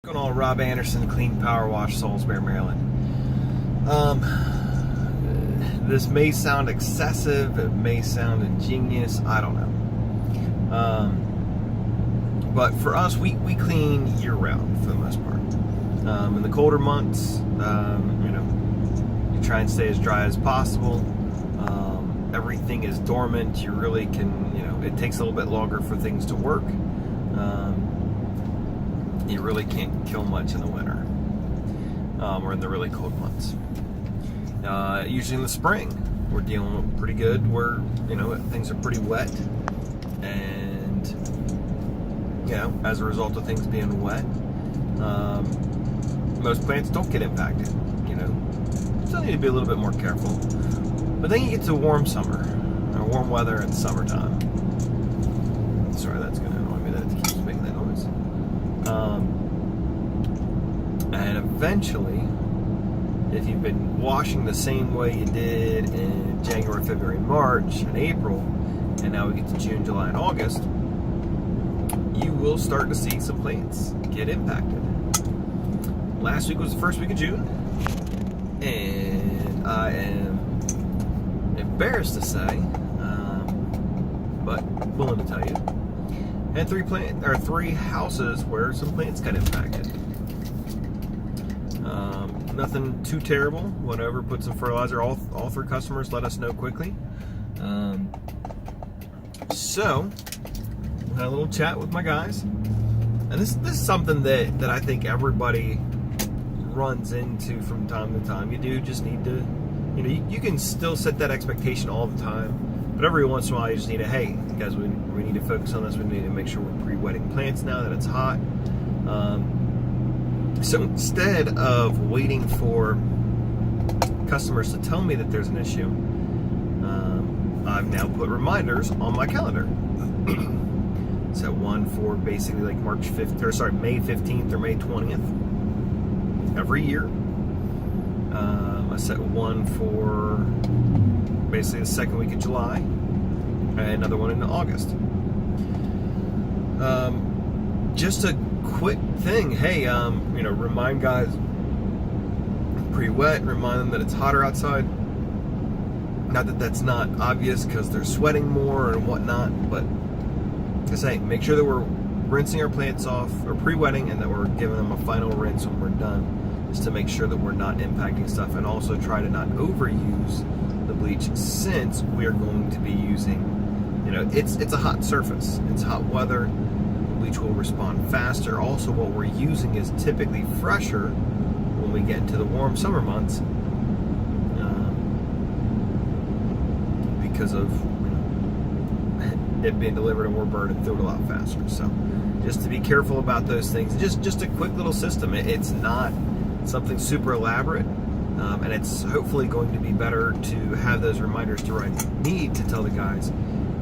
Going on, Rob Anderson, Clean Power Wash, Salisbury, Maryland. This may sound excessive, it may sound ingenious, I don't know. But for us, we clean year round for the most part. In the colder months, you try and stay as dry as possible. Everything is dormant. You really can, it takes a little bit longer for things to work. You really can't kill much in the winter or in the really cold months. Usually in the spring, we're dealing pretty good where, things are pretty wet, and, as a result of things being wet, most plants don't get impacted, Still need to be a little bit more careful. But then you get to warm summer, or warm weather in summertime. Sorry, that's going to annoy me that it keeps making that noise. And eventually, if you've been washing the same way you did in January, February, March, and April, and now we get to June, July, and August, you will start to see some plants get impacted. Last week was the first week of June, and I am embarrassed to say, but willing to tell you, and three houses where some plants got impacted. Nothing too terrible. Whenever put some fertilizer, all three customers let us know quickly. So had a little chat with my guys, and this is something that I think everybody runs into from time to time. You do just need to, you can still set that expectation all the time, but every once in a while you just need to, hey guys, we need to focus on this. We need to make sure we're pre-wetting plants now that it's hot. So instead of waiting for customers to tell me that there's an issue, I've now put reminders on my calendar. Set one for basically like May 15th or May 20th every year. I set one for basically the second week of July, and another one in August. Just a quick thing, hey, remind guys pre-wet, remind them that it's hotter outside. Not that that's not obvious because they're sweating more and whatnot, but just say, make sure that we're rinsing our plants off, or pre-wetting, and that we're giving them a final rinse when we're done, just to make sure that we're not impacting stuff, and also try to not overuse the bleach, since we are going to be using, it's a hot surface, it's hot weather. Bleach will respond faster. Also, what we're using is typically fresher when we get into the warm summer months, because of it being delivered, and we're burning through it a lot faster. So just to be careful about those things. Just a quick little system. It's not something super elaborate, and it's hopefully going to be better to have those reminders to need to tell the guys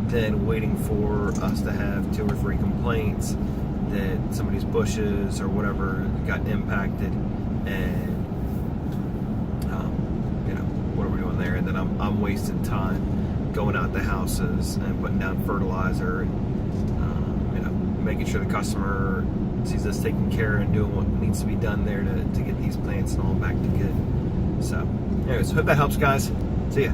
than waiting for us to have 2 or 3 complaints that somebody's bushes or whatever got impacted, and what are we doing there? And then I'm wasting time going out to houses and putting down fertilizer, and making sure the customer sees us taking care and doing what needs to be done there to get these plants and all back to good. So anyways, hope that helps, guys. See ya.